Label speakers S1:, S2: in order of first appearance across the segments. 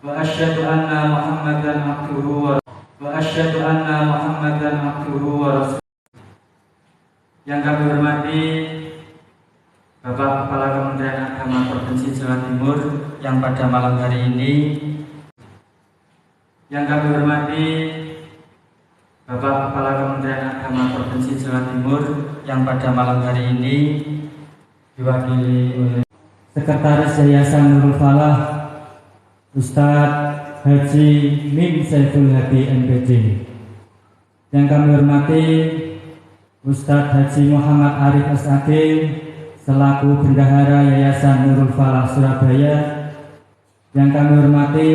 S1: وأشهد أن محمدا عبده ورسوله. Yang kami hormati Bapak Kepala Kementerian Agama Provinsi Jawa Timur yang pada malam hari ini. Yang kami hormati Bapak Kepala Kementerian Agama Provinsi Jawa Timur yang pada malam hari ini diwakili oleh Sekretaris Yayasan Nurul Falah Ustadz Haji Mim Saiful Hadi MPD. Yang kami hormati Ustadz Haji Muhammad Arif SAD selaku Bendahara Yayasan Nurul Falah Surabaya. Yang kami hormati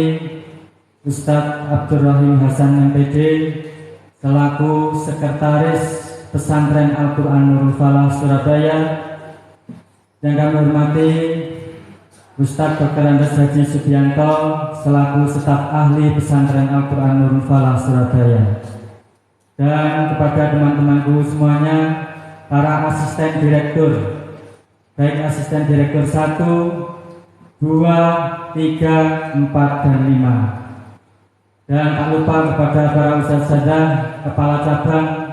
S1: Ustadz Abdurrahim Hasan MPD selaku Sekretaris Pesantren Al-Quran Nurul Falah Surabaya. Yang kami hormati Ustadz Dr. Andes Haji Subianto selaku staf ahli Pesantren Al-Quran Nurul Falah Surabaya. Dan kepada teman-temanku semuanya, para asisten direktur, baik asisten direktur 1, 2, 3, 4, dan 5. Dan tak lupa kepada para ustadzah, kepala cabang,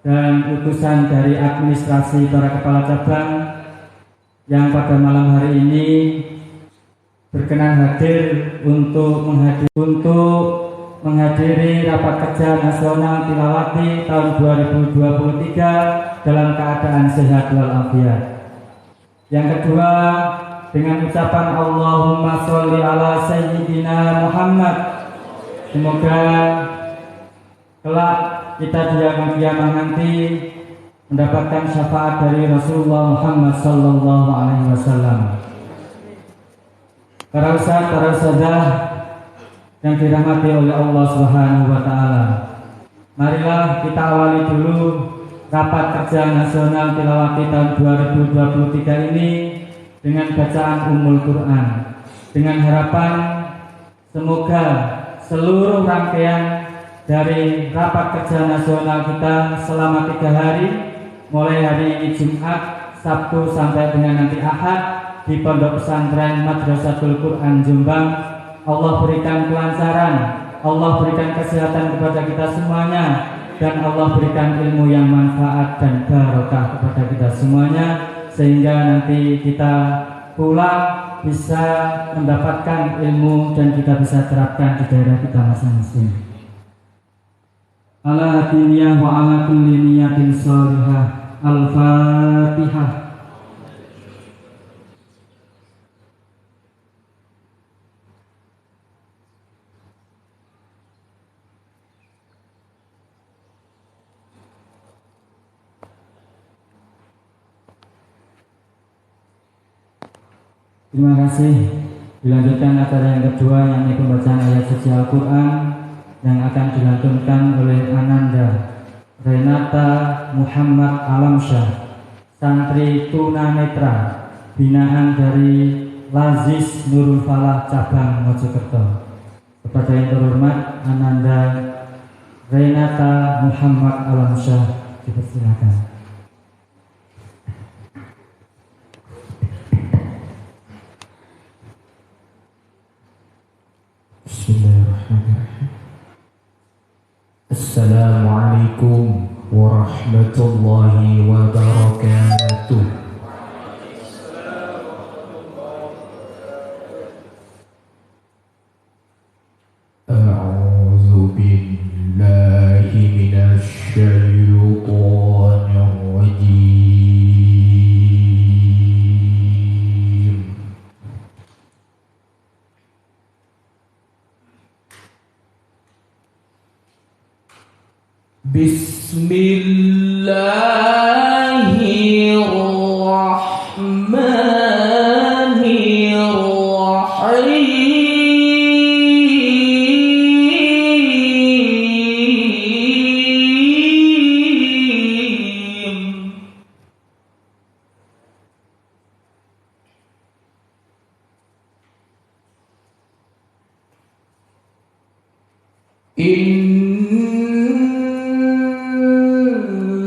S1: dan utusan dari administrasi para kepala cabang yang pada malam hari ini berkenan hadir untuk menghadiri rapat kerja nasional Tilawati tahun 2023 dalam keadaan sehat walafiat. Yang kedua, dengan ucapan Allahumma sholli ala sayyidina Muhammad, semoga kelak kita di yaumul qiyamah nanti mendapatkan syafaat dari Rasulullah Muhammad sallallahu alaihi wasallam. Para ustaz, para ustazah yang dirahmati oleh Allah Subhanahu wa taala. Marilah kita awali dulu rapat kerja nasional Tilawati tahun 2023 ini dengan bacaan Ummul Quran, dengan harapan semoga seluruh rangkaian dari rapat kerja nasional kita selama 3 hari, mulai hari ini Jumat, Sabtu sampai dengan nanti Ahad di Pondok Pesantren Madrasatul Quran Jombang, Allah berikan kelancaran, Allah berikan kesehatan kepada kita semuanya, dan Allah berikan ilmu yang manfaat dan barokah kepada kita semuanya, sehingga nanti kita pulang bisa mendapatkan ilmu dan kita bisa terapkan di daerah kita masing-masing. Ala hadiniyah wa ala kulli niyatin sholihah. Al-Fatihah. Terima kasih. Dilanjutkan acara yang kedua, yakni pembacaan ayat suci Al-Quran yang akan dilantunkan oleh Ananda Renata Muhammad Alamsyah, santri tunanetra binaan dari Lazis Nurul Falah cabang Mojokerto. Kepada yang terhormat Ananda Renata Muhammad Alamsyah dipersilakan.
S2: Bismillahirrahmanirrahim. Assalamualaikum warahmatullahi wabarakatuh. A'udzu billahi minasy syaithanir rajim.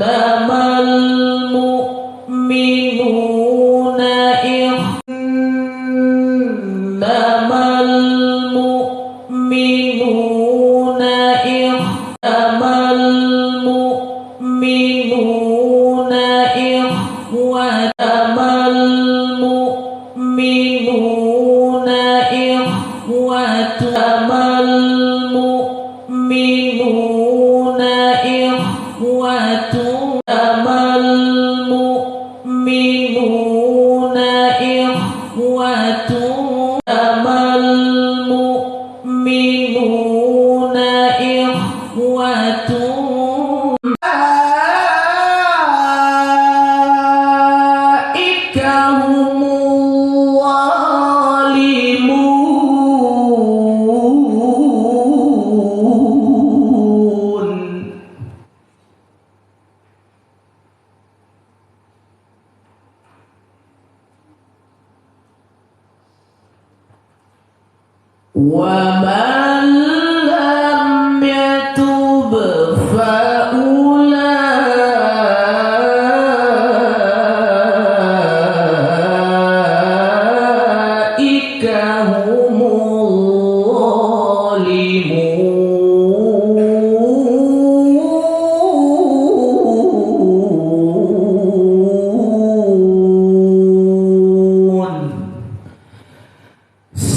S2: Innamal mu'minuna innamal mu'minuna
S3: Amal mu'minuna ikhwatun Amal mu'minuna ikhwatun Amal mu'minuna ikhwatun وَمَنْ لَمْ يَتُبْ فَأُولَئِكَ هُمُ الظَّالِمُونَ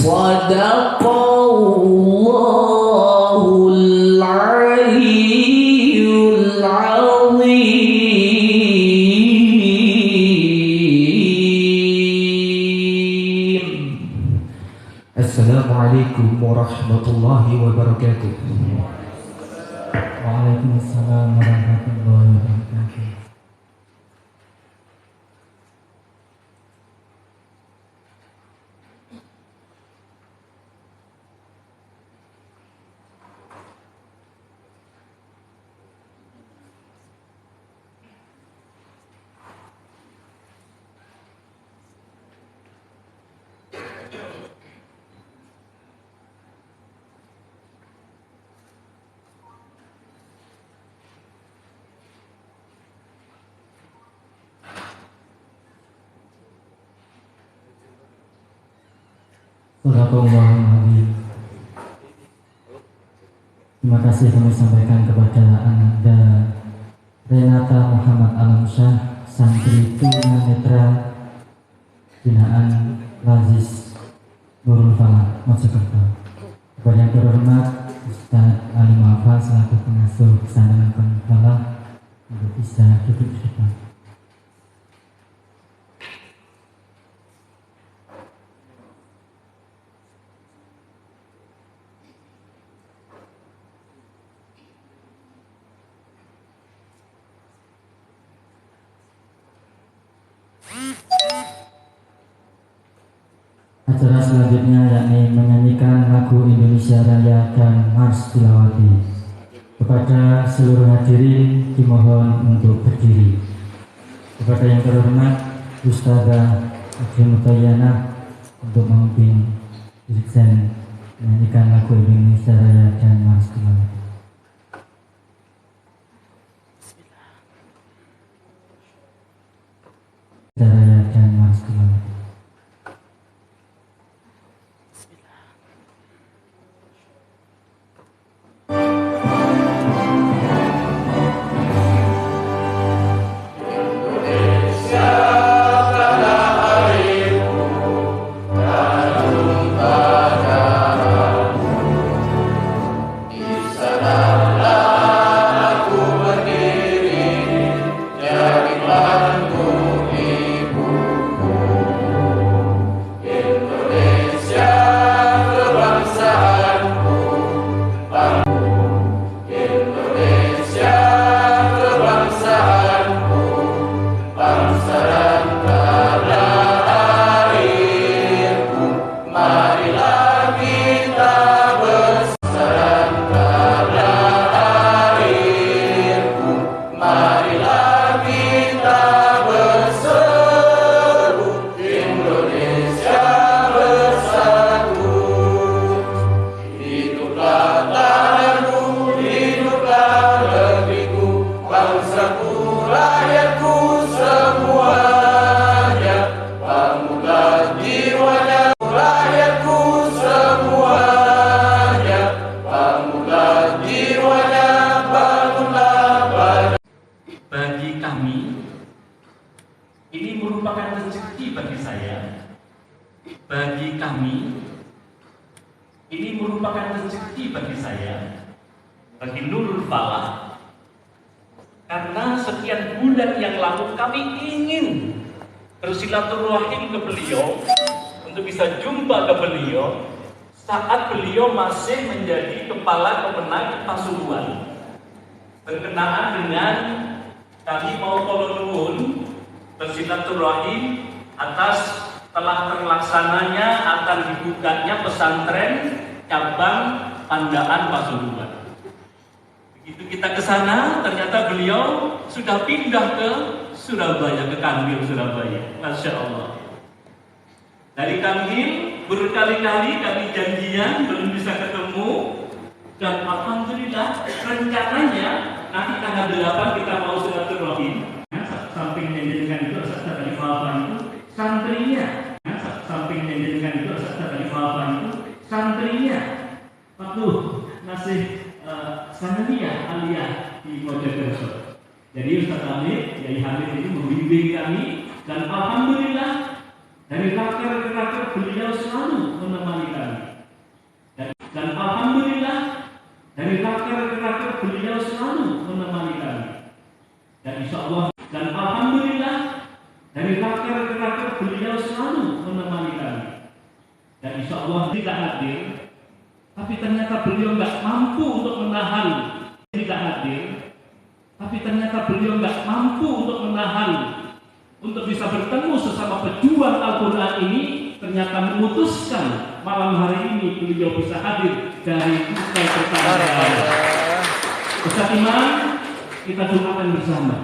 S3: صدق الله العلي العظيم.
S2: Assalamualaikum warahmatullahi wabarakatuh.
S1: Waalaikumsalam warahmatullahi wabarakatuh. Sadaqallahul. Terima kasih kami sampaikan kepada Anda Renata Muhammad Alamsyah, santri tunanetra binaan Lazis Nurul Falah Mojokerto. Kepada yang terhormat Ustaz Ali Muhammad selaku pengasuh pesantren Nurul Falah untuk bisa duduk di depan. Acara selanjutnya yakni menyanyikan lagu Indonesia Raya dan Mars Tilawati. Kepada seluruh hadirin dimohon untuk berdiri. Kepada yang terhormat Ustazah Adi Mutayana untuk memimpin dirjen menyanyikan lagu Indonesia Raya dan Mars Tilawati. Indonesia Raya dan Mars Tilawati.
S3: Isa
S4: Ini merupakan rezeki bagi saya, bagi Nurul Falah, karena sekian bulan yang lalu kami ingin bersilaturahim ke beliau untuk bisa jumpa ke beliau saat beliau masih menjadi kepala kemenang Pasuruan, berkenaan dengan kami mau nuwun bersilaturahim atas telah terlaksananya akan dibukanya pesantren cabang Pandaan Pasuruan. Begitu kita ke sana, ternyata beliau sudah pindah ke Surabaya, ke Kanwil Surabaya. Masya Allah. Dari Kanwil berkali-kali kami janjian belum bisa ketemu, dan alhamdulillah rencananya nanti tanggal 8 kita mau silaturahim. Samping dengan itu dari Falah itu santrinya, samping dengan itu dari Falah itu santrinya. Waktu masih Sanawiyah Aliyah di Mojokerto. Jadi Ustaz Hamid, Yai Hamid itu membimbing kami, dan alhamdulillah dari raker-raker beliau selalu menemani kami. Dan alhamdulillah dari raker-raker beliau selalu menemani kami. Dan insya Allah, dan alhamdulillah dari raker-raker beliau selalu menemani kami. Dan insya Allah tidak hadir, tapi ternyata beliau nggak mampu untuk menahan. Tidak hadir, tapi ternyata beliau nggak mampu untuk menahan, untuk bisa bertemu sesama pejuang Al-Quran ini. Ternyata memutuskan malam hari ini beliau bisa hadir dari Kutai Kartanegara. Ustaz Imam, kita doakan bersama.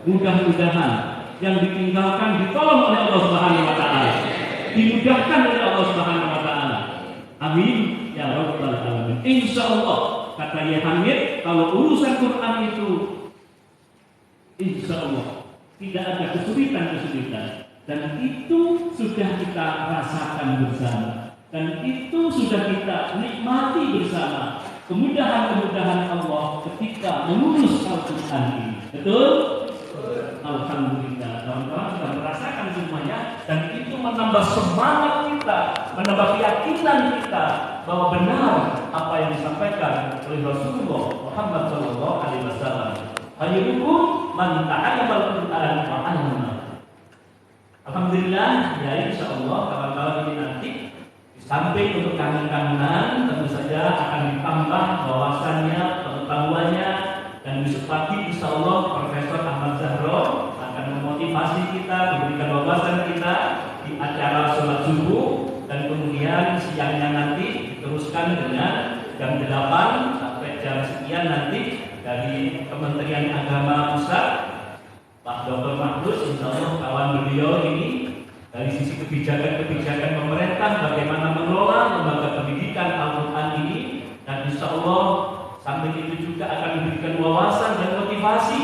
S4: Mudah-mudahan yang ditinggalkan ditolong oleh Allah Subhanahu wa taala, dimudahkan oleh Allah Subhanahu wa taala. Amin ya rabbal alamin. Insyaallah, kata Yai Hamid, kalau urusan Quran itu insyaallah tidak ada kesulitan-kesulitan, dan itu sudah kita rasakan bersama, dan itu sudah kita nikmati bersama. Kemudahan-kemudahan Allah ketika mengurus Al-Quran ini. Betul? Alhamdulillah, kawan-kawan sudah merasakan semuanya, dan itu menambah semangat kita, menambah keyakinan kita bahwa benar apa yang disampaikan oleh Rasulullah Muhammad SAW. Khairukum man ta'allama al-Qur'an wa 'allama. Alhamdulillah, ya insyaallah kawan-kawan ini nanti di samping untuk kangen-kangenan tentu saja akan ditambah wawasannya, pengetahuannya, dan besok pagi insyaallah Profesor Ahmad Zahro akan memotivasi kita, memberikan wawasan kita di acara sholat subuh, dan kemudian siangnya nanti diteruskan dengan jam 8 sampai jam sekian nanti dari Kementerian Agama Pusat, Pak Dr. Mahdus, insya Allah kawan beliau ini dari sisi kebijakan-kebijakan pemerintah bagaimana mengelola lembaga pendidikan Al-Quran ini, dan insya Allah samping itu juga akan memberikan wawasan dan motivasi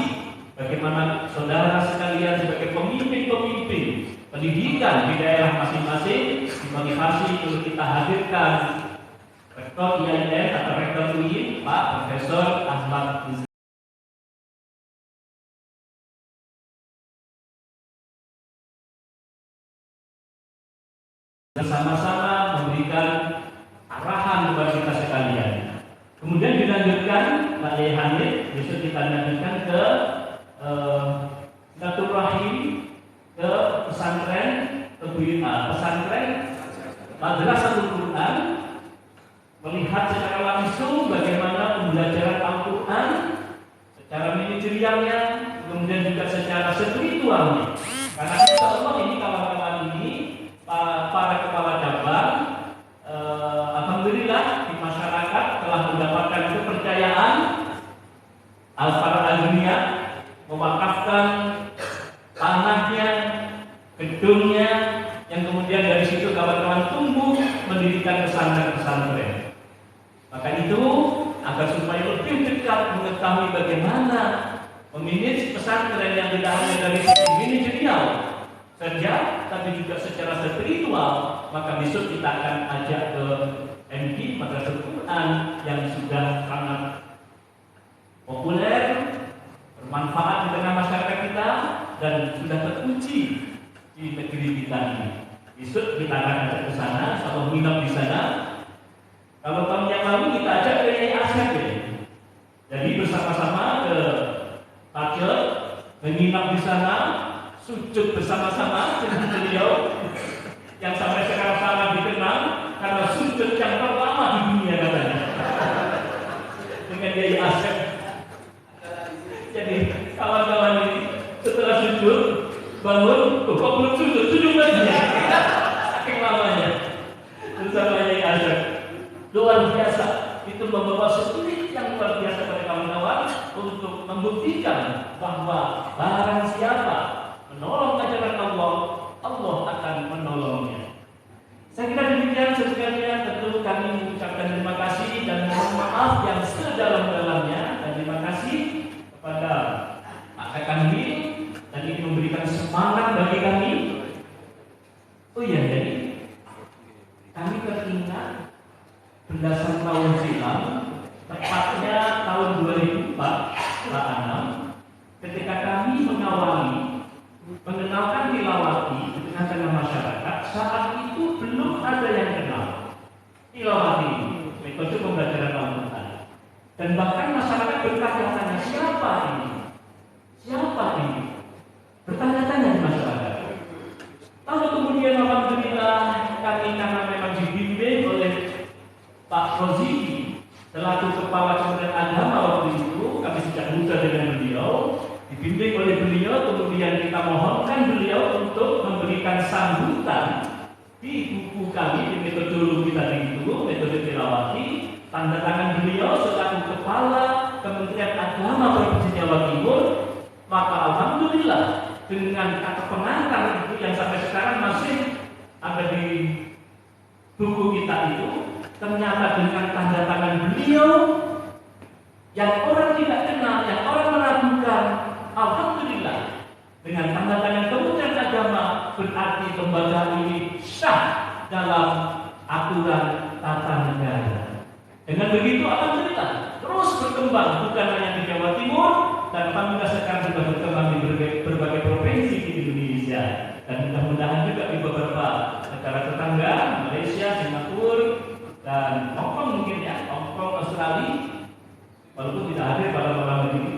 S4: bagaimana saudara sekalian sebagai pemimpin-pemimpin pendidikan di daerah masing-masing dimotivasi untuk kita hadirkan Rektor IAIN atau Rektor UI, Pak Profesor Ahmad bersama-sama memberikan arahan kepada kita sekalian. Kemudian dilanjutkan Pak Yai Hamid, besok kita lanjutkan ke silaturahim ke pesantren, pesantren Madrasatul Quran, melihat secara langsung bagaimana pembelajaran Al-Quran secara manajerialnya, kemudian juga secara spiritualnya. Karena insya Allah ini kawan-kawan ini para kepala cabang, alhamdulillah di masyarakat telah mendapatkan kepercayaan para alumni mewakafkan tanahnya, gedungnya, yang kemudian dari situ kawan-kawan tumbuh mendirikan pesantren-pesantren. Maka itu agar supaya lebih dekat mengetahui bagaimana memanage pesantren yang tidak hanya dari sisi manajerial saja, tapi juga secara spiritual, maka besok kita akan ajak ke MD Madrasatul Quran yang sudah sangat populer, bermanfaat di tengah masyarakat kita, dan sudah teruji di negeri kita ini. Besok kita akan ajak ke sana, kalau minat di sana. bersama-sama ke Pacet, menginap di sana, sujud bersama-sama dengan beliau yang sampai sekarang sangat dikenal karena sujud yang pertama di dunia katanya dengan Kiai Asep. Jadi kawan-kawan ini setelah sujud bangun, kok belum sujud lagi ya? Saking lamanya bersama Kiai Asep. Luar biasa, itu membawa spirit yang luar biasa pada kawan-kawan untuk membuktikan bahwa barang siapa menolong ajaran Allah, Allah akan menolongnya. Saya kira demikian sekalian, tentu kami mengucapkan terima kasih dan mohon maaf yang sedalam-dalamnya, dan terima kasih kepada Pak Kakanwil dan ini memberikan semangat bagi kami. Oh iya, jadi kami teringat belasan tahun silam, tepatnya tahun 2004, Pak Anam, ketika kami mengawali mengenalkan tilawati di tengah-tengah masyarakat. Saat itu belum ada yang kenal tilawati, metode pembelajaran Al-Quran, dan bahkan masyarakat bertanya-tanya, siapa ini? Siapa ini? Bertanya-tanya di masyarakat. Lalu kemudian alhamdulillah kami karena memang dibimbing oleh Pak Roziki selaku Kepala Kementerian Agama waktu itu, kami sejak muda dengan beliau, dibimbing oleh beliau, kemudian kita mohonkan beliau untuk memberikan sambutan di buku kami, di metodologi tadi itu, metode tilawati, tanda tangan beliau selaku Kepala Kementerian Agama Provinsi Jawa Timur. Maka alhamdulillah dengan kata pengantar itu yang sampai sekarang masih ada di buku kita itu, ternyata dengan tanda tangan beliau yang orang tidak kenal, yang orang meragukan, alhamdulillah dengan tanda tangan Kementerian Agama, berarti lembaga ini sah dalam aturan tata negara. Dengan begitu alhamdulillah terus berkembang, bukan hanya di Jawa Timur, dan alhamdulillah sekarang sudah berkembang di berbagai provinsi di Indonesia, dan mudah-mudahan juga di beberapa negara tetangga, Malaysia, Singapura, dan Hongkong mungkin ya, Hongkong, Australia, walaupun tidak hadir pada malam ini.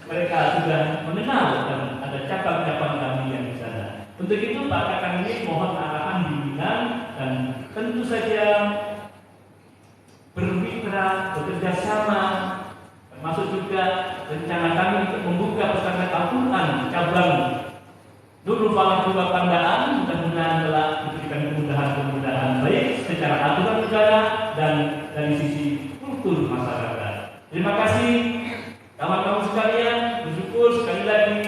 S4: Mereka sudah mengenal dan ada cabang-cabang kami yang di sana. Untuk itu Pak Kakang ini mohon arahan bimbingan dan tentu saja bermitra, bekerja sama, termasuk juga rencana kami untuk membuka pesantren Al-Quran cabang Nurul Falah Dua Pandaan. Mudah-mudahan telah diberikan kemudahan-kemudahan baik secara aturan negara dan dari sisi kultur masyarakat. Terima kasih kawan-kawan sekalian, bersyukur sekali lagi.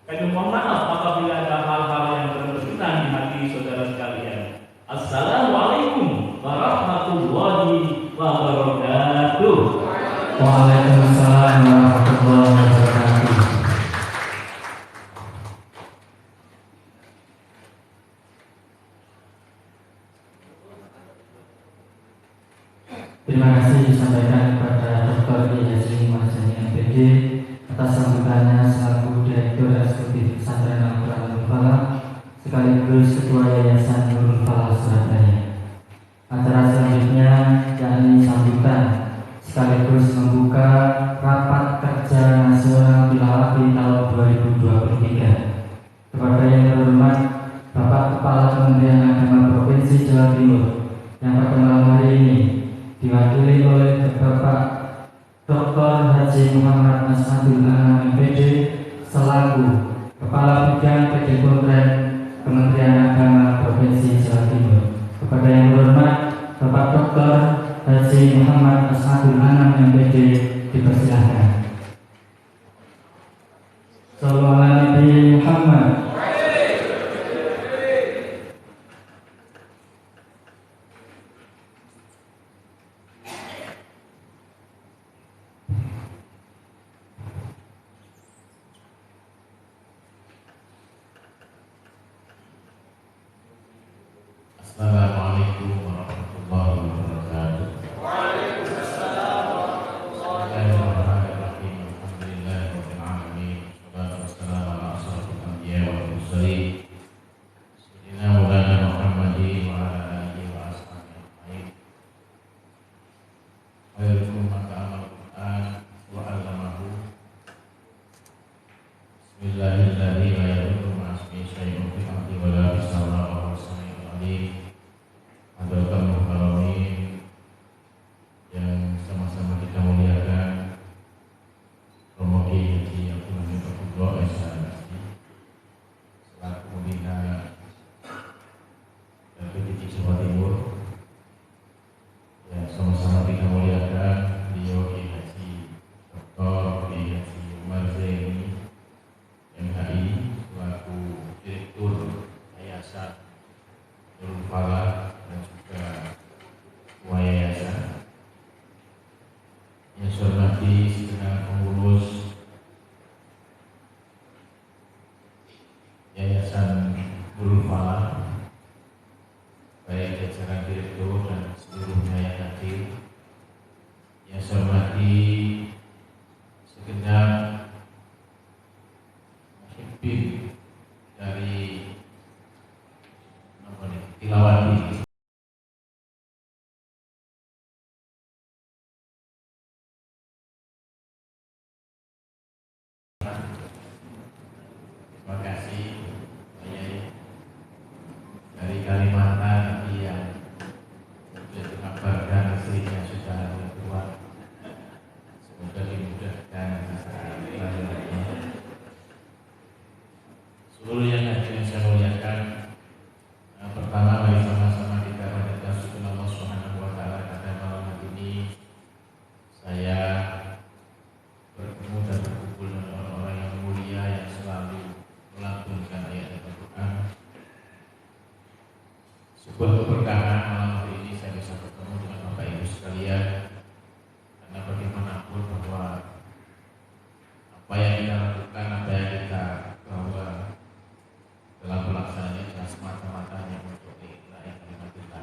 S4: Kami mohon maaf apabila ada hal-hal yang berkenan di hati saudara sekalian. Assalamualaikum warahmatullahi wabarakatuh.
S1: Waalaikumsalam warahmatullahi wabarakatuh. Terima kasih disampaikan kepada Dr. Yasri Mahjani MPD atas sambutannya selaku Direktur Eksekutif Pesantren Al-Quran Nurul Falah sekaligus Ketua Yayasan Nurul Falah Surabaya. Acara selanjutnya yakni sambutan sekaligus membuka rapat kerja nasional tilawati tahun 2023. Kepada yang terhormat Bapak Kepala Kementerian Agama Provinsi Jawa Timur yang pada malam hari ini diwakili oleh Bapak Dr. Haji Muhammad As'adul Anam MPD selaku Kepala Bidang PD Kontren Kementerian Agama Provinsi Jawa Timur. Kepada yang terhormat Bapak Dr. Haji Muhammad As'adul Anam MPD dipersilahkan. Sallallahu alaihi Muhammad.
S5: Assalamualaikum warahmatullahi wabarakatuh. Waalaikumsalam warahmatullahi wabarakatuh. Alhamdulillahirabbil alamin. Wassalatu wassalamu ala asyrofil anbiya'i wal mursalin. Sayyidina Maulana Muhammadin wa ala alihi wa ashabihi ajma'in. Khairukum man ta'allama al-Qur'an wa hormati segenap pengurus Yayasan Nurul Falah, baik jajaran direktur dan seluruhnya yang hadir. Yang saya hormati segenap pemimpin dari Tilawati. Terima kasih Pak Yai dari Kalimantan tapi yang sudah dikabarkan istrinya sudah keluar. Semoga dimudahkan kelahirannya. Seluruh yang hadir yang saya muliakan, pertama mari sama-sama kita panjatkan syukur Allah Subhanahu wa taala pada malam hari ini saya bertemu dan berkumpul dengan orang-orang yang mulia yang selalu melantunkan ayat Al-Quran. Sebuah keberkahan malam hari ini saya bisa bertemu dengan Bapak Ibu sekalian, karena bagaimanapun bahwa apa yang kita lakukan, apa yang kita bawa dalam pelaksanaannya adalah semata-mata hanya untuk rakyat kalimat kita.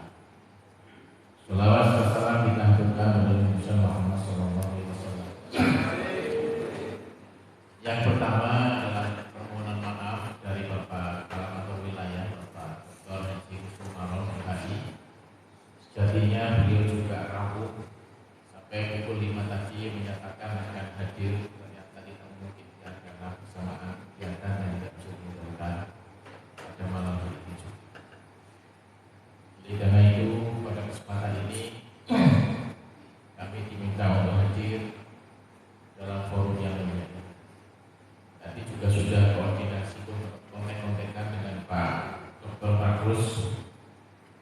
S5: Sholawat dan salam kita haturkan kepada Nabi Muhammad SAW. Yang pertama adalah permohonan maaf dari Bapak Kalamator Wilayah, Bapak Dr. Haji Kusumaro MHI. Sejatinya beliau juga rapuh sampai pukul 5 tadi menyatakan akan hadir, ternyata tidak memungkinkan karena bersamaan kegiatan yang tidak bisa dilakukan pada malam hari ini. Jadi karena itu pada kesempatan ini kami diminta untuk hadir dalam forum yang mulia. Tadi juga sudah koordinasi kontak-kontakan dengan Pak Dr. Bagus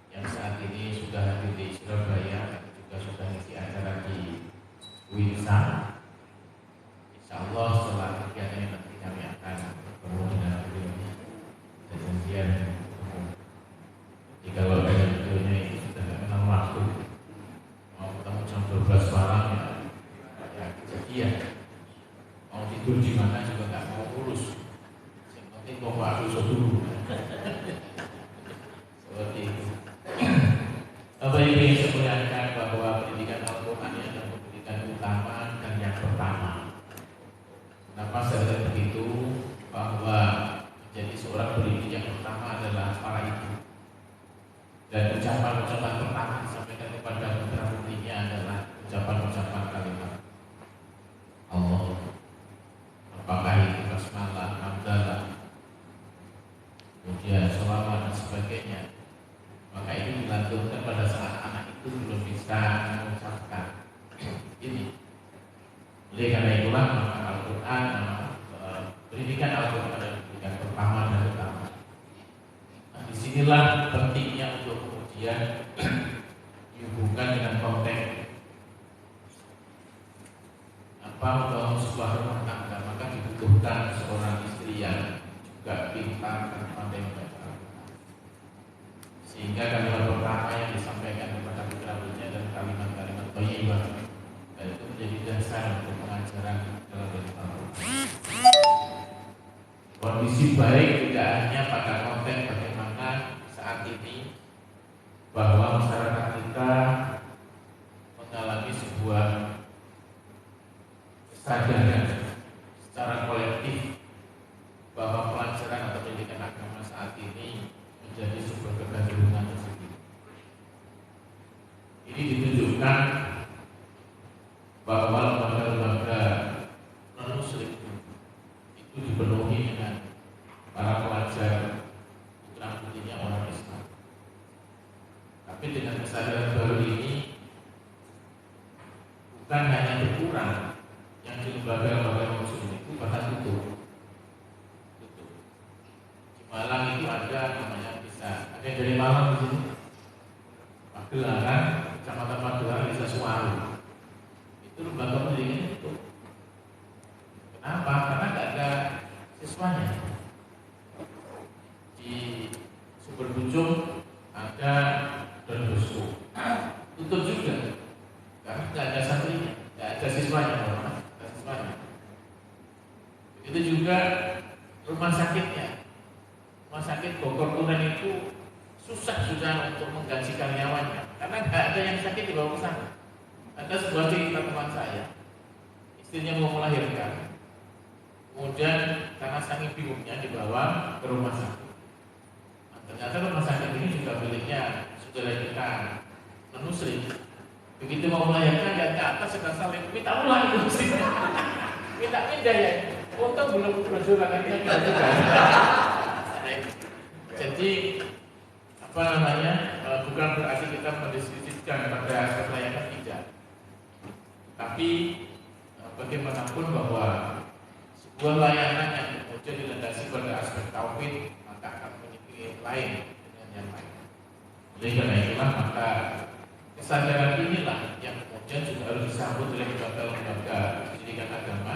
S5: yang saat ini sudah hadir di Surabaya, tapi juga sudah ngisi acara di Winsa. Insya Allah setelah kegiatan nanti kami akan bertemu dengan beliau dan janjian bertemu. Jadi kalau dari beliaunya itu sudah tidak kenal waktu, mau ketemu jam 12 malam ya kejadian. Mau tidur di mana juga nggak mau urus. Yang penting bawa aku dulu. Seperti itu. Bapak Ibu yang saya muliakan, bahwa pendidikan Al-Quran adalah pendidikan utama dan yang pertama. Kenapa saya katakan begitu? Bahwa menjadi seorang pendidik yang pertama adalah para ibu. Dan ucapan-ucapan pertama disampaikan kepada putra putrinya adalah ucapan-ucapan kalimat Allah. Apakah itu basmalah, hamdalah, kemudian sholawat dan sebagainya. Maka itu dilantunkan pada saat anak itu belum bisa mengucapkan ini. Oleh karena itulah maka Al-Quran, pendidikan Al-Quran adalah pendidikan pertama dan utama. Nah, disinilah pentingnya untuk kemudian dihubungkan dengan konteks membangun sebuah rumah tangga, maka dibutuhkan seorang istri yang juga pintar dan pandai membaca Al-Quran. Sehingga kalimat pertama yang disampaikan kepada putra putrinya dan kalimat-kalimat thayyibah itu menjadi dasar untuk pengajaran dalam Al-Quran. Kondisi baik tidak hanya pada konteks bagaimana saat ini bahwa masyarakat kita mengalami sebuah kesadaran secara kolektif bahwa pelajaran atau pendidikan agama saat ini menjadi sebuah kecenderungan tersendiri. Ini ditunjukkan bahwa lembaga-lembaga non-muslim itu dipenuhi dengan para pelajar putra putrinya orang Islam. Tapi dengan kesadaran baru ini bukan hanya berkurang yang di lembaga-lembaga muslim itu, bahkan tutup. Di Malang itu ada namanya bisa, ada yang dari Malang di sini, Magelang, Kecamatan Magelang, Desa Suwaru. Itu lembaga pendidikan itu. Kenapa? Karena nggak ada siswanya. Di Sumber Pucung ada Don Bosco, tutup juga karena nggak ada santrinya, nggak ada siswanya. sakit dibawa ke sana. Ada sebuah cerita teman saya, istrinya mau melahirkan, kemudian karena saking bingungnya dibawa ke rumah sakit. Nah, ternyata rumah sakit ini juga miliknya saudara kita, non-muslim. Begitu mau melahirkan dan ke atas sudah saling minta ulang itu istrinya, minta pindah ya. Untung belum berjualannya kita juga. Jadi apa namanya, bukan berarti kita mendiskusikan pada aspek layanan, tidak. Tapi bagaimanapun bahwa sebuah layanan yang kemudian dilandasi pada aspek tauhid, maka akan memiliki lain dengan yang lain. Oleh karena itulah maka kesadaran inilah yang kemudian juga harus disambut oleh lembaga pendidikan agama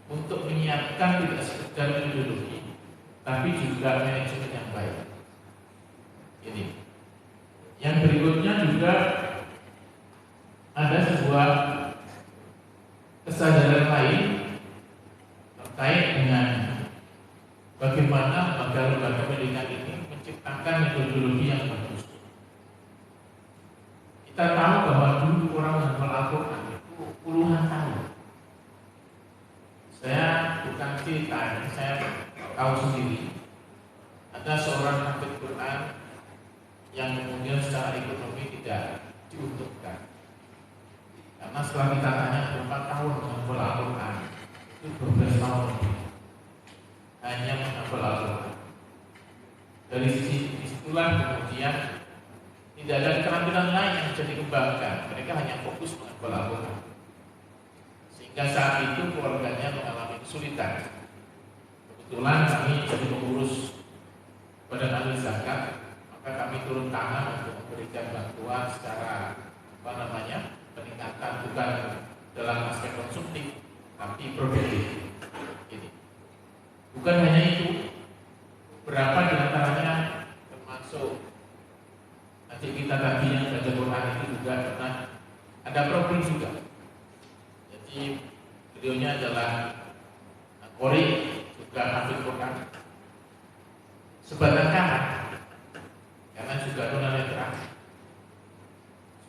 S5: untuk menyiapkan tidak sekedar ideologi, tapi juga manajemen yang baik. Ini. Yang berikutnya juga ada sebuah kesadaran lain terkait dengan bagaimana lembaga pendidikan ini menciptakan metodologi yang bagus. Kita tahu bahwa dulu orang menghafal Al-Quran itu puluhan tahun. Saya bukan cerita, saya tahu sendiri. Ada seorang hafid Quran yang kemudian secara ekonomi tidak diuntungkan. Karena setelah kita tanya berapa tahun menghafal Al-Quran, itu 12 tahun lebih hanya menghafal Al-Quran. Dari sisi disitulah kemudian tidak ada keterampilan lain yang bisa dikembangkan. Mereka hanya fokus menghafal Al-Quran. Sehingga saat itu keluarganya mengalami kesulitan. Kebetulan kami jadi pengurus Badan Ahli Zakat, maka kami turun tangan untuk memberikan bantuan secara peningkatan, bukan dalam aspek konsumtif, tapi produktif. Ini. Bukan hanya itu, beberapa di antaranya termasuk adik kita tadi yang baca Quran itu juga pernah ada problem juga. Jadi beliaunya adalah Qori, juga hafid Quran, sebatang kata, karena juga tunanetra,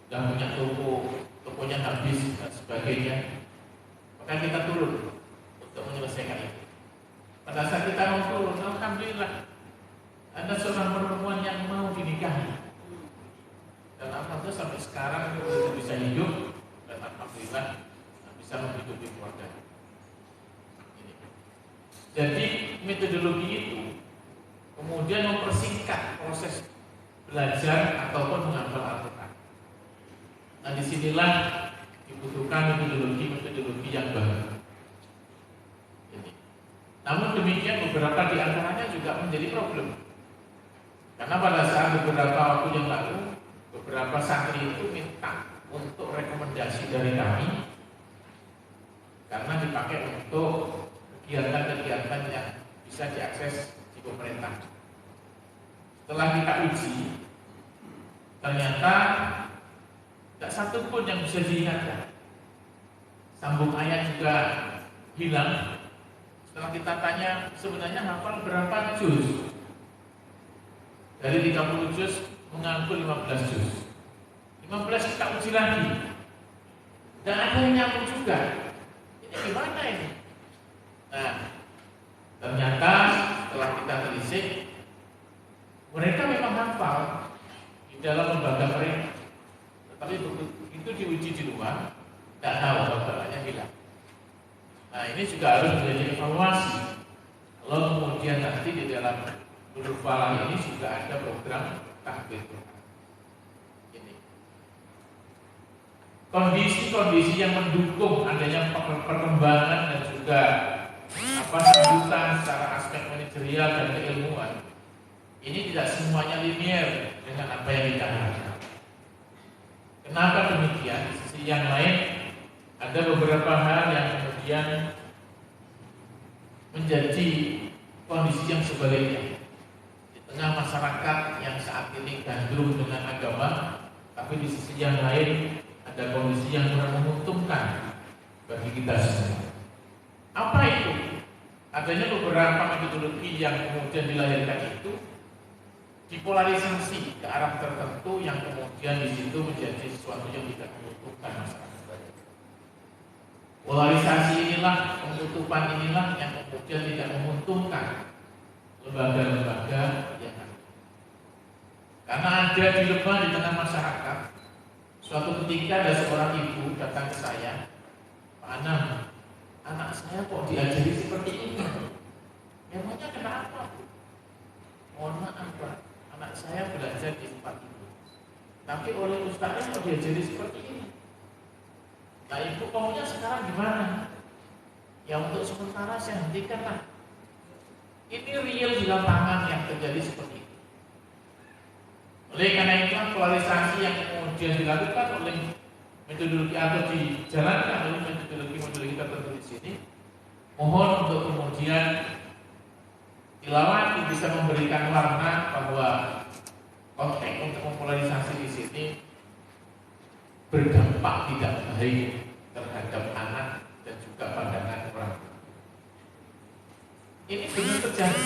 S5: sudah punya tokonya habis dan sebagainya. Maka kita turun untuk menyelesaikan itu. Pada saat kita mau turun, alhamdulillah ada seorang perempuan yang mau dinikahi, dan alhamdulillah sampai sekarang itu bisa hidup, dan alhamdulillah bisa menghidupi keluarga. Jadi metodologi itu kemudian mempersingkat proses belajar ataupun menghafal Al-Quran. Nah, disinilah dibutuhkan metodologi yang baru. Namun demikian beberapa di antaranya juga menjadi problem. Karena pada saat beberapa waktu yang lalu, beberapa santri itu minta untuk rekomendasi dari kami, karena dipakai untuk kegiatan-kegiatan yang bisa diakses di pemerintah. Setelah kita uji, ternyata tidak satu pun yang bisa diingatkan. Sambung ayat juga hilang. Setelah kita tanya sebenarnya hafal berapa juz, dari 30 juz mengaku 15 juz. 15 kita uji lagi, dan ada yang nyambung juga. Ini gimana ini? Nah, ternyata setelah kita telisik, mereka memang hafal di dalam lembaga mereka, tetapi begitu diuji di luar, tidak tahu hafalannya hilang. Nah, ini juga harus menjadi evaluasi. Kalau kemudian nanti di dalam Nurul Falah ini juga ada program tahfidz Quran. Ini kondisi-kondisi yang mendukung adanya perkembangan dan juga sambutan secara aspek manajerial dan keilmuan. Ini tidak semuanya linear dengan apa yang kita harapkan. Kenapa demikian? Di sisi yang lain, ada beberapa hal yang kemudian menjadi kondisi yang sebaliknya. Di tengah masyarakat yang saat ini gandrung dengan agama, tapi di sisi yang lain ada kondisi yang kurang menguntungkan bagi kita semua. Apa itu? Adanya beberapa metodologi yang kemudian dilahirkan itu dipolarisasi ke arah tertentu yang kemudian di situ menjadi sesuatu yang tidak menguntungkan masyarakat. Polarisasi inilah, penutupan inilah yang kemudian tidak menguntungkan lembaga-lembaga yang ada. Karena ada dilema di tengah masyarakat. Suatu ketika ada seorang ibu datang ke saya, Pak Anam, anak saya kok diajari seperti ini? Memangnya kenapa? Mohon maaf Pak, anak saya belajar di tempat itu, tapi oleh ustaznya kok diajari seperti ini? Nah ibu maunya sekarang gimana? Ya untuk sementara saya hentikan lah. Ini real di lapangan yang terjadi seperti itu. Oleh karena itu polarisasi yang kemudian dilakukan oleh metodologi atau dijalankan oleh metodologi tertentu di sini, mohon untuk kemudian tilawati bisa memberikan warna bahwa konteks untuk mempolarisasi di sini berdampak tidak baik terhadap anak dan juga pandangan orang. Ini benar terjadi,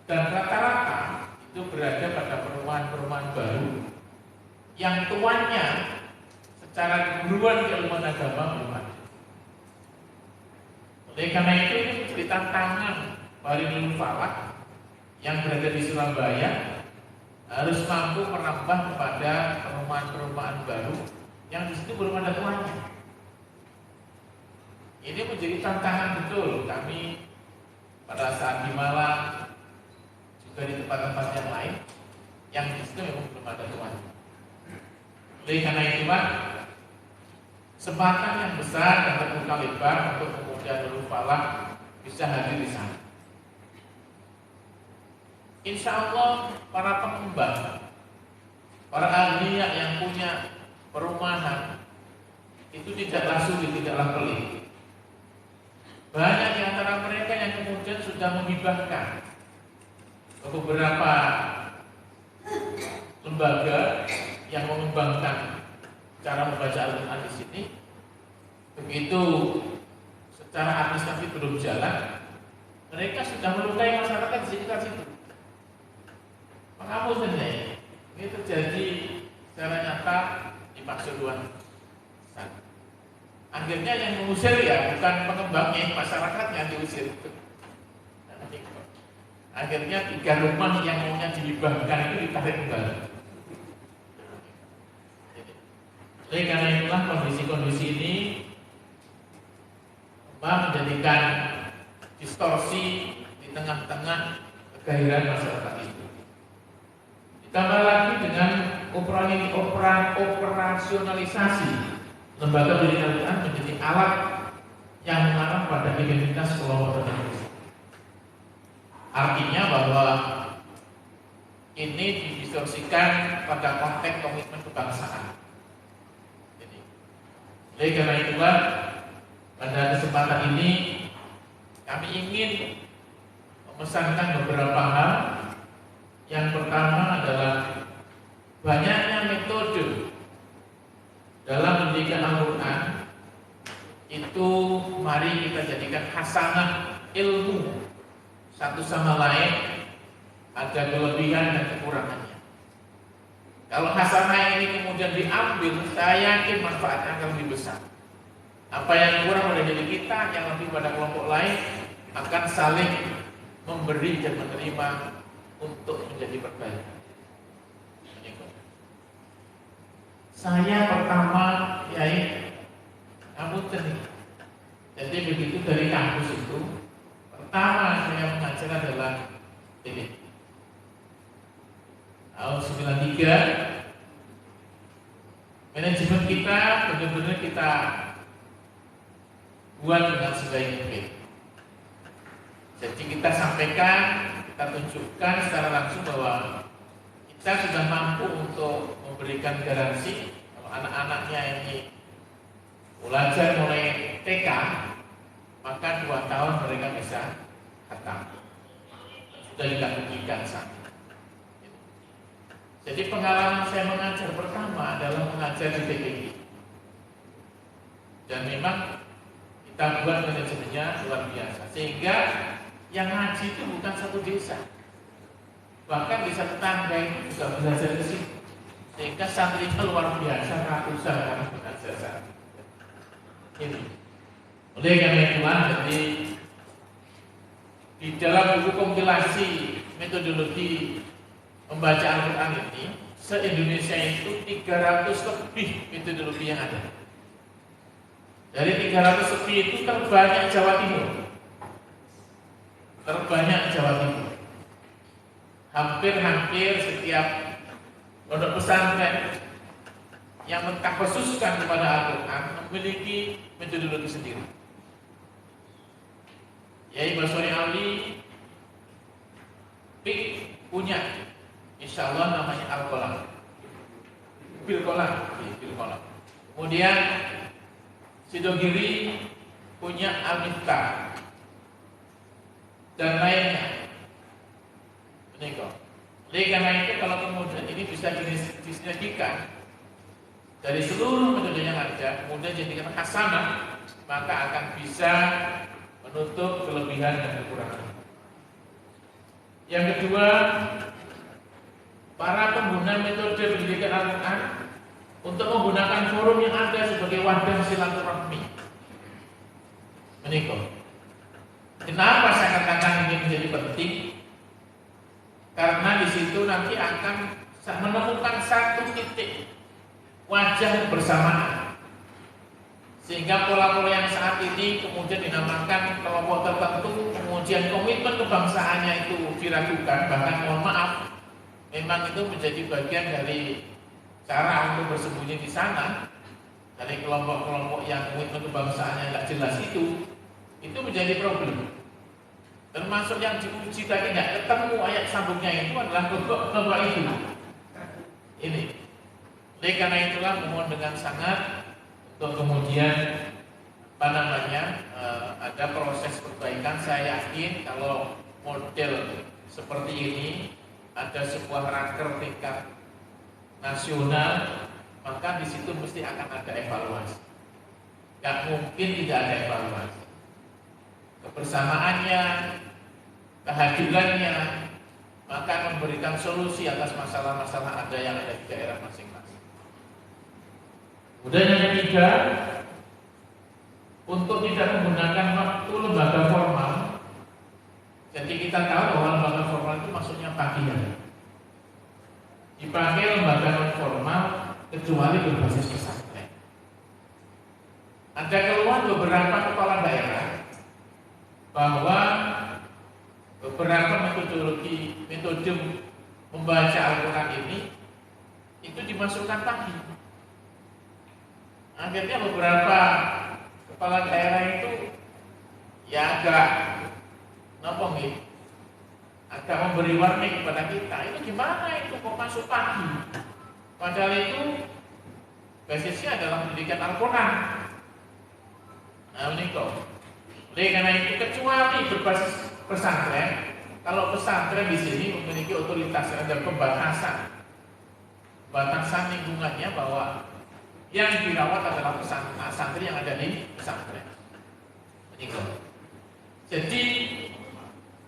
S5: dan rata-rata itu berada pada perumahan-perumahan baru yang tuannya secara keguruan keilmuan agama belum ada. Oleh karena itu ini menjadi tantangan Barinul Falak yang berada di Surabaya harus mampu menambah kepada perumahan-perumahan baru yang di situ belum ada tuannya. Ini menjadi tantangan betul kami pada saat di Malang, juga di tempat-tempat yang lain yang di situ memang belum ada tuannya. Oleh karena itu Pak, kesempatan yang besar dan terbuka lebar untuk kemudian Nurul Falak bisa hadir di sana. Insya Allah para pengembang, para ahli yang punya perumahan itu tidaklah sulit, tidaklah pelik. Banyak di antara mereka yang kemudian sudah menghibahkan ke beberapa lembaga yang mengembangkan cara membaca Al-Quran di sini. Begitu secara administratif belum jalan, mereka sudah melukai masyarakat di sekitar situ. Penghapus saja ini terjadi secara nyata di Pasuruan. Akhirnya yang mengusir ya bukan pengembangnya, masyarakat yang diusir. Akhirnya 3 rumah yang maunya dihibahkan itu ditarik kembali. Oleh karena itulah kondisi-kondisi ini menjadikan distorsi di tengah-tengah kegairahan masyarakat itu. Ditambah lagi dengan operasionalisasi lembaga pendidikan Al-Quran menjadi alat yang mengarah pada identitas kelompok tertentu. Artinya bahwa ini didistorsikan pada konteks komitmen kebangsaan. Oleh karena itulah pada kesempatan ini kami ingin memesankan beberapa hal. Yang pertama adalah banyaknya metode dalam pendidikan Al-Quran itu mari kita jadikan hasanah ilmu satu sama lain, ada kelebihan dan kekurangannya. Kalau hasanah ini kemudian diambil, saya yakin manfaatnya akan lebih besar. Apa yang kurang pada diri kita, yang lebih pada kelompok lain akan saling memberi dan menerima untuk menjadi perbaikan. Saya pertama kamu cerita. Jadi begitu dari kampus itu, pertama saya mengajar adalah ini. Tahun 93, manajemen kita benar-benar kita buat dengan sebaik mungkin. Jadi kita sampaikan, kita tunjukkan secara langsung bahwa kita sudah mampu untuk memberikan garansi kalau anak-anaknya ini belajar mulai TK, maka 2 tahun mereka bisa khatam. Sudah kita buktikan sana. Jadi pengalaman saya mengajar pertama adalah mengajar di TPQ. Dan memang kita buat manajemennya luar biasa. Sehingga Yang ngaji itu bukan satu desa, bahkan desa tetangga itu juga belajar di sini. Sehingga santrinya luar biasa, ratusan orang belajar. Ini. Oleh karena itulah, jadi di dalam buku kompilasi metodologi membaca Al-Quran ini, se-Indonesia itu 300 lebih metodologi yang ada. Dari 300 lebih itu terbanyak Jawa Timur. Terbanyak Jawa Timur. Hampir-hampir setiap pondok pesantren yang mengkhususkan kepada Al-Quran memiliki metodologi sendiri. Yai Basori Ali punya, insya Allah namanya Al-Qalam, Bil-Qalam. Kemudian Sidogiri punya Al-Miftah dan lainnya. Menikah. Oleh karena itu, kalau kemudian ini bisa disinergikan dari seluruh metode yang ada, kemudian jadikan hasanah, maka akan bisa menutup kelebihan dan kekurangan. Yang kedua, para pengguna metode pendidikan Al-Quran untuk menggunakan forum yang ada sebagai wadah silaturahmi. Menikah. Kenapa saya katakan ini menjadi penting? Karena di situ nanti akan menemukan satu titik wajah bersamaan, sehingga pola-pola yang saat ini kemudian dinamakan kelompok tertentu, kemudian komitmen kebangsaannya itu diragukan, bahkan mohon maaf, memang itu menjadi bagian dari cara untuk bersembunyi di sana. Dari kelompok-kelompok yang komitmen kebangsaannya tidak jelas itu menjadi problem. Termasuk yang diuji tadi tidak ketemu ayat sambungnya itu adalah kelompok itu. Ini. Oleh karena itulah mohon dengan sangat untuk kemudian ada proses perbaikan. Saya yakin kalau model seperti ini ada sebuah raker tingkat nasional, maka di situ mesti akan ada evaluasi. Gak mungkin tidak ada evaluasi. Kebersamaannya, kehadirannya, maka memberikan solusi atas masalah-masalah ada yang ada di daerah masing-masing. Kemudian yang ketiga, untuk tidak menggunakan waktu lembaga formal. Jadi kita tahu bahwa lembaga formal itu maksudnya pagi hari. Dipakai lembaga non formal kecuali berbasis pesantren. Ada keluhan beberapa kepala daerah bahwa beberapa metode membaca Al-Quran ini itu dimasukkan pagi. Akhirnya beberapa kepala daerah itu ya agak memberi warning kepada kita. Itu gimana itu kok masuk pagi? Padahal itu basisnya adalah pendidikan Al-Quran. Nah ini kok. Oleh karena itu kecuali berbasis pesantren, kalau pesantren di sini memiliki otoritas ada batasan lingkungannya bahwa yang dirawat adalah santri yang ada di pesantren. Jadi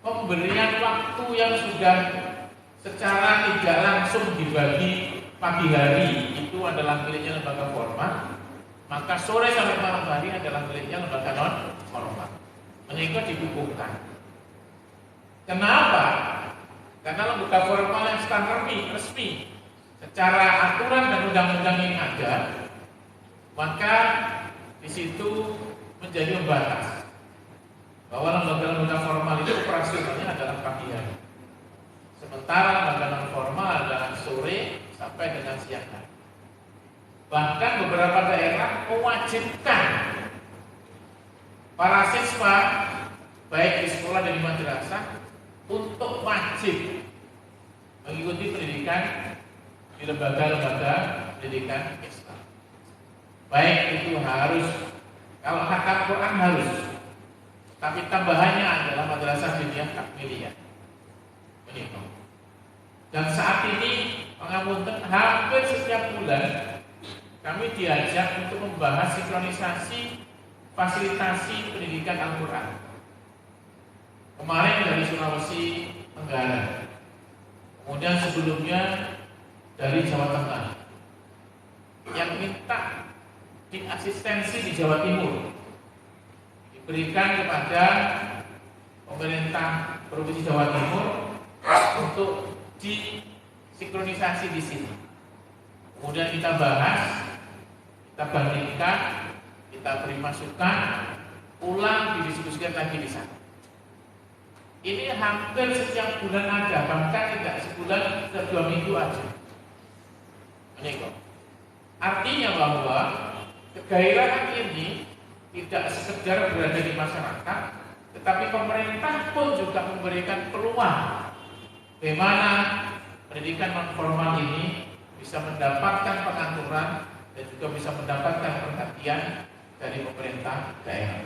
S5: pemberian waktu yang sudah secara tidak langsung dibagi pagi hari itu adalah miliknya lembaga formal, maka sore sampai malam hari adalah miliknya lembaga non formal. Menikah dikukuhkan. Kenapa? Karena lembaga formal yang standar resmi secara aturan dan undang-undang yang ada, maka di situ menjadi membatas bahwa lembaga-lembaga formal itu operasionalnya adalah pagi hari, sementara lembaga non formal adalah sore sampai dengan siang hari. Bahkan beberapa daerah mewajibkan para siswa baik di sekolah dan di madrasah untuk wajib mengikuti pendidikan di lembaga-lembaga pendidikan Islam. Baik itu harus, kalau hatam Quran harus, tapi tambahannya adalah madrasah diniyah takmiliyah. Menikah. Dan saat ini pengapunten hampir setiap bulan kami diajak untuk membahas sinkronisasi fasilitasi pendidikan Al-Quran. Kemarin dari Sulawesi Tenggara, kemudian sebelumnya dari Jawa Tengah, yang minta diasistensi di Jawa Timur diberikan kepada pemerintah Provinsi Jawa Timur untuk disinkronisasi di sini. Kemudian kita bahas, kita bandingkan, kita beri masukan, ulang didiskusikan lagi di sana. Ini hampir setiap bulan ada, bahkan tidak sebulan, setiap 2 minggu aja. Ini kok. Artinya bahwa kegairahan ini tidak sekedar berada di masyarakat, tetapi pemerintah pun juga memberikan peluang bagaimana pendidikan non formal ini bisa mendapatkan pengaturan dan juga bisa mendapatkan perhatian dari pemerintah daerah.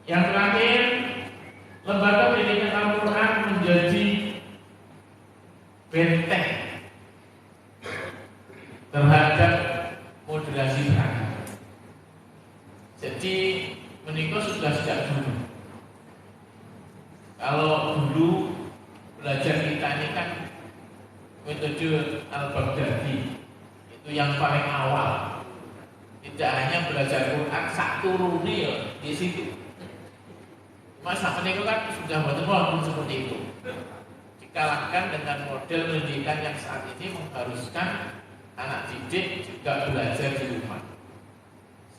S5: Yang terakhir, lembaga pendidikan Al-Quran menjadi benteng terhadap moderasi beragama. Jadi menikah sudah sejak dulu. Kalau dulu belajar kita ini kan metode Al-Baghdadi, itu yang paling awal. Tidak hanya belajar Quran sak turuni di situ. Masa menikah kan sudah betul-betul seperti itu. Dikalahkan dengan model pendidikan yang saat ini mengharuskan anak didik juga belajar di rumah,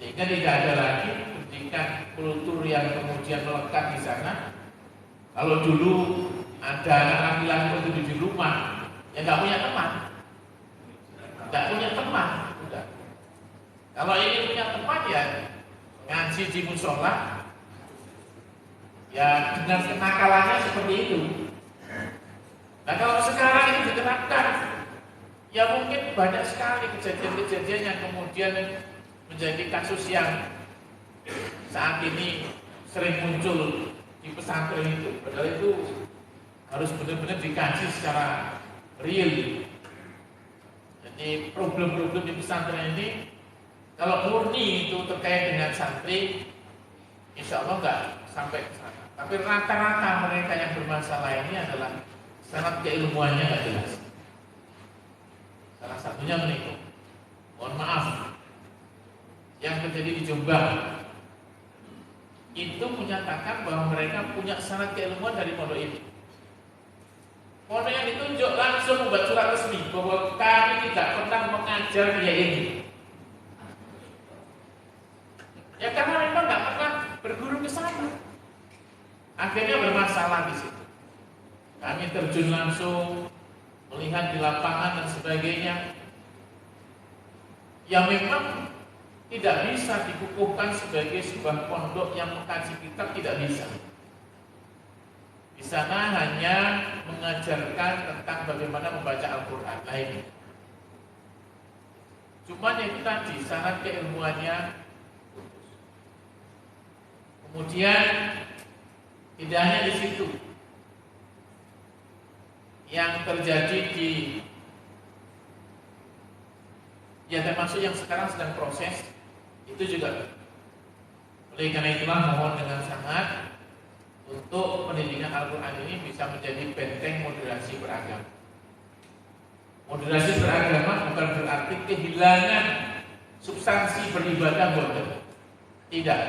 S5: sehingga tidak ada lagi pendidikan kultur yang kemudian melekat di sana. Kalau dulu ada anak laki-laki itu di rumah, ya nggak punya teman, udah. Kalau ini punya teman ya ngaji di musola, ya dengan kenakalannya seperti itu. Nah kalau sekarang ini diterapkan, ya mungkin banyak sekali kejadian-kejadian yang kemudian menjadi kasus yang saat ini sering muncul di pesantren itu. Padahal itu harus benar-benar dikaji secara real. Jadi problem-problem di pesantren ini kalau murni itu terkait dengan santri, insya Allah nggak sampai ke sana. Tapi rata-rata mereka yang bermasalah ini adalah sangat keilmuannya nggak jelas. Salah satunya menikah. Mohon maaf, yang terjadi di Jombang itu menyatakan bahwa mereka punya sangat keilmuan dari pondok ini. Pondok yang ditunjuk langsung membuat surat resmi bahwa kami tidak pernah mengajar dia ini. Ya karena memang nggak pernah berguru ke sana. Akhirnya bermasalah di situ. Kami terjun langsung, melihat di lapangan dan sebagainya. Ya memang tidak bisa dikukuhkan sebagai sebuah pondok yang mengkaji kitab, tidak bisa. Di sana hanya mengajarkan tentang bagaimana membaca Al-Quran. Nah ini. Cuma yang tadi sangat keilmuannya. Kemudian tidak hanya di situ. Yang terjadi di ya termasuk yang sekarang sedang proses itu juga. Oleh karena itulah mohon dengan sangat untuk pendidikan Al-Quran ini bisa menjadi benteng moderasi beragama. Moderasi beragama bukan berarti kehilangan substansi beribadah bodoh. Tidak.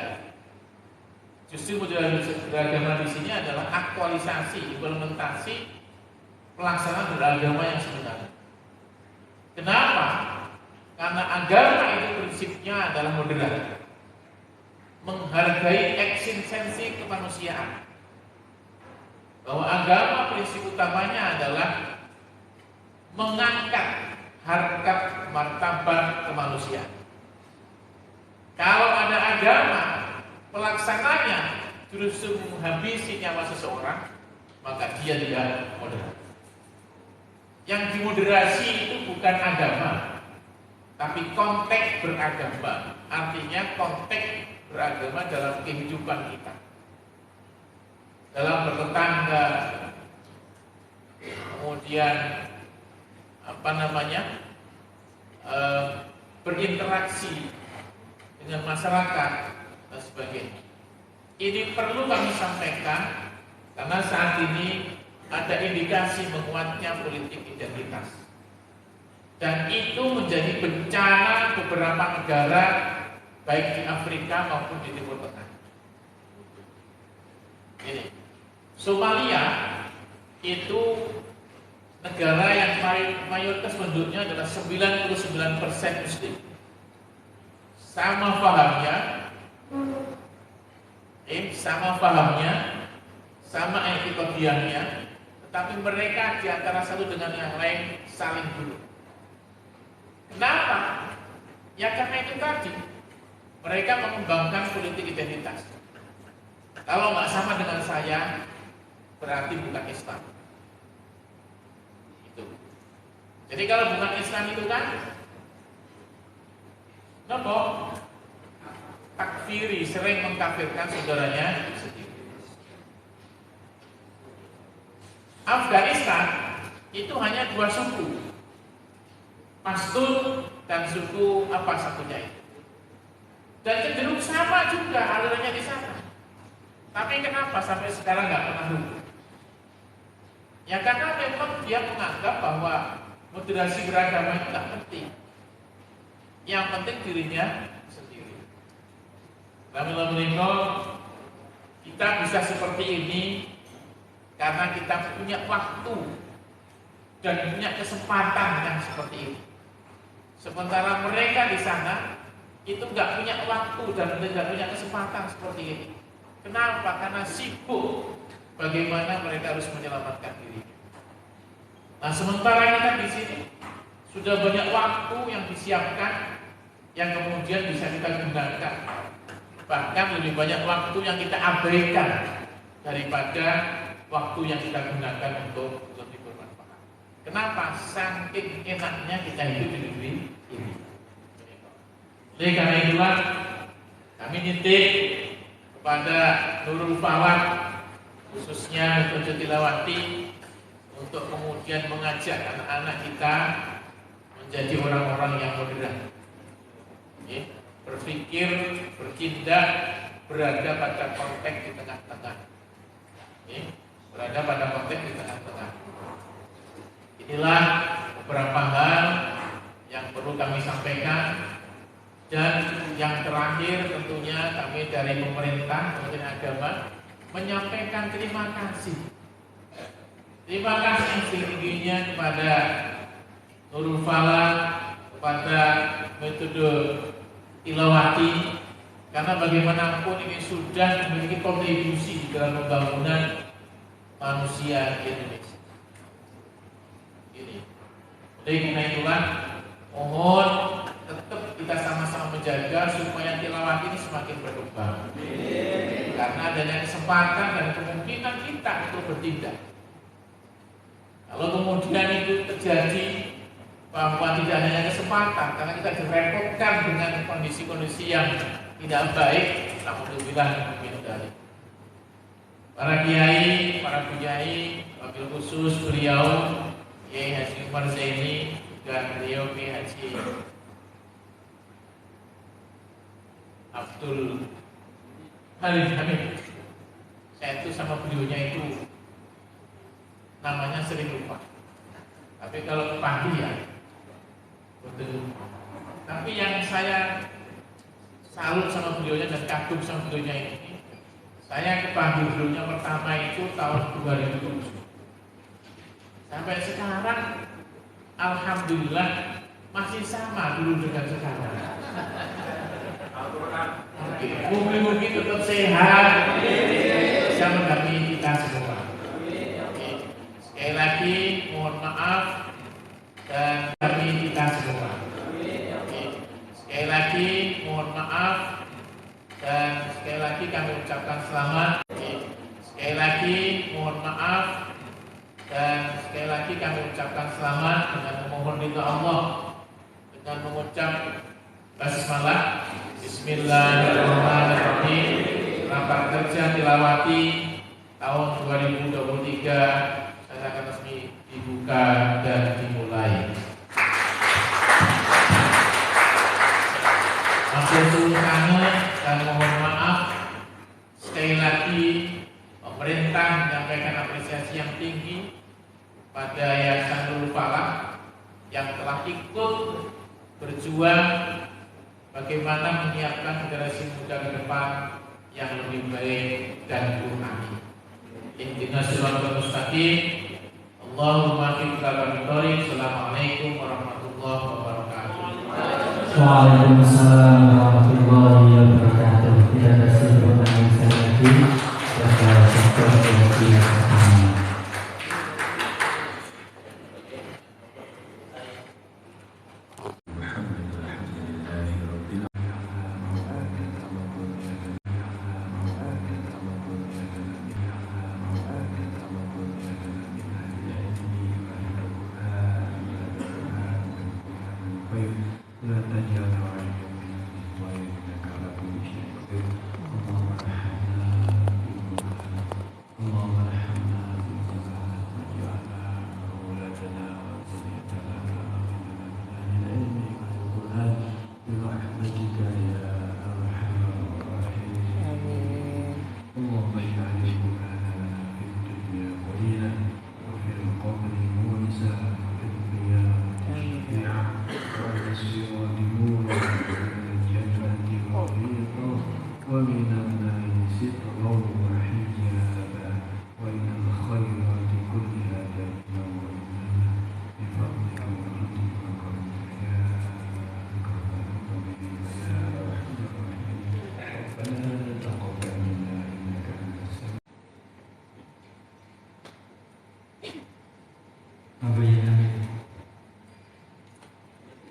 S5: Justru moderasi beragama di sini adalah aktualisasi, implementasi pelaksanaan beragama yang sebenarnya. Kenapa? Karena agama itu prinsipnya adalah moderat, menghargai eksistensi kemanusiaan. Bahwa agama prinsip utamanya adalah mengangkat harkat martabat kemanusiaan. Kalau ada agama pelaksananya justru menghabisi nyawa seseorang, maka dia tidak moderat. Yang dimoderasi itu bukan agama, tapi konteks beragama. Artinya konteks beragama dalam kehidupan kita, dalam bertetangga, kemudian berinteraksi dengan masyarakat dan sebagainya. Ini perlu kami sampaikan karena saat ini ada indikasi menguatnya politik identitas. Dan itu menjadi bencana beberapa negara baik di Afrika maupun di Timur Tengah. Ini Somalia itu negara yang mayoritas penduduknya adalah 99% Muslim. Sama fahamnya, sama etikodiahnya, tetapi mereka di antara satu dengan yang lain saling bunuh. Kenapa? Ya karena itu tadi, mereka mengembangkan politik identitas. Kalau nggak sama dengan saya, berarti bukan Islam. Itu. Jadi kalau bukan Islam itu kan, nopo takfiri, sering mengkafirkan saudaranya sendiri. Afghanistan itu hanya 2 suku, Pashtun dan suku apa satunya itu. Dan cenderung sama juga alirannya di sana. Tapi kenapa sampai sekarang nggak pernah rukun? Ya karena memang dia menganggap bahwa moderasi beragama itu nggak penting. Yang penting dirinya sendiri. Alhamdulillah kita bisa seperti ini karena kita punya waktu dan punya kesempatan yang seperti ini. Sementara mereka di sana itu nggak punya waktu dan nggak punya kesempatan seperti ini. Kenapa? Karena sibuk bagaimana mereka harus menyelamatkan diri. Nah, sementara kita di sini sudah banyak waktu yang disiapkan yang kemudian bisa kita gunakan. Bahkan lebih banyak waktu yang kita abaikan daripada waktu yang kita gunakan untuk lebih bermanfaat. Kenapa? Saking enaknya kita hidup di negeri ini. Oleh karena itulah kami nitip kepada Nurul Falak, khususnya untuk Tilawati, untuk kemudian mengajak anak-anak kita menjadi orang-orang yang moderat, berpikir, bertindak, berada pada konteks di tengah-tengah, berada pada konteks di tengah-tengah. Inilah beberapa hal yang perlu kami sampaikan. Dan yang terakhir tentunya kami dari pemerintah Kementerian Agama menyampaikan terima kasih. Terima kasih setinggi-tingginya kepada Nurul Falak, kepada metode Tilawati, karena bagaimanapun ini sudah memiliki kontribusi di dalam pembangunan manusia di Indonesia. Ini. Oleh karena itulah mohon tetap kita sama-sama menjaga supaya Tilawati ini semakin berkembang. Karena adanya kesempatan dan kemungkinan kita untuk bertindak. Kalau kemudian itu terjadi bahwa tidak hanya kesempatan, karena kita direpotkan dengan kondisi-kondisi yang tidak baik, alhamdulillah dari para kiai, para buyai, wabil khusus beliau Kiai Haji Umar Zaini dan beliau Kiai Haji Abdul Hamid. Saya itu sama beliaunya itu namanya sering lupa. Tapi kalau kepanggil ya betul. Tapi yang saya salut sama beliaunya dan kagum sama beliaunya ini, saya kepanggil beliaunya pertama itu tahun 2007. Sampai sekarang alhamdulillah masih sama dulu dengan sekarang. Bumi-bumi tetap sehat, bisa mendampingi kita semua. Sekali lagi mohon maaf dan mendampingi kita semua. Sekali lagi mohon maaf dan sekali lagi kami ucapkan selamat. Sekali lagi mohon maaf dan sekali lagi kami ucapkan selamat dengan memohon ridha Allah dengan mengucap basmalah. Bismillahirrahmanirrahim. Rapat kerja Tilawati tahun 2023 saya akan resmi dibuka dan dimulai. Matur suwun sanget dan mohon maaf sekali yang telah ikut berjuang bagaimana menyiapkan generasi muda ke depan yang lebih baik dan Qur'ani. Ihdinas siratal mustaqim. Allahumma fiqhal biqarin. Assalamualaikum warahmatullahi wabarakatuh.
S1: Waalaikumsalam warahmatullahi wabarakatuh. Tidak ada sesuatu yang saya lagi.
S2: لا تجعل عليهم من وإنك على كل شيء قدير. اللهم ارحمنا بما واجعلنا أولادنا وذريتنا من العلم والقرآن برحمتك يا أرحم الراحمين. اللهم اجعل شفاءنا في الدنيا قليلا وفي القبر مونسا وفي القيامة شفيعا والصراط نورا والجنة رفيقا ومن النار سترا وحجابا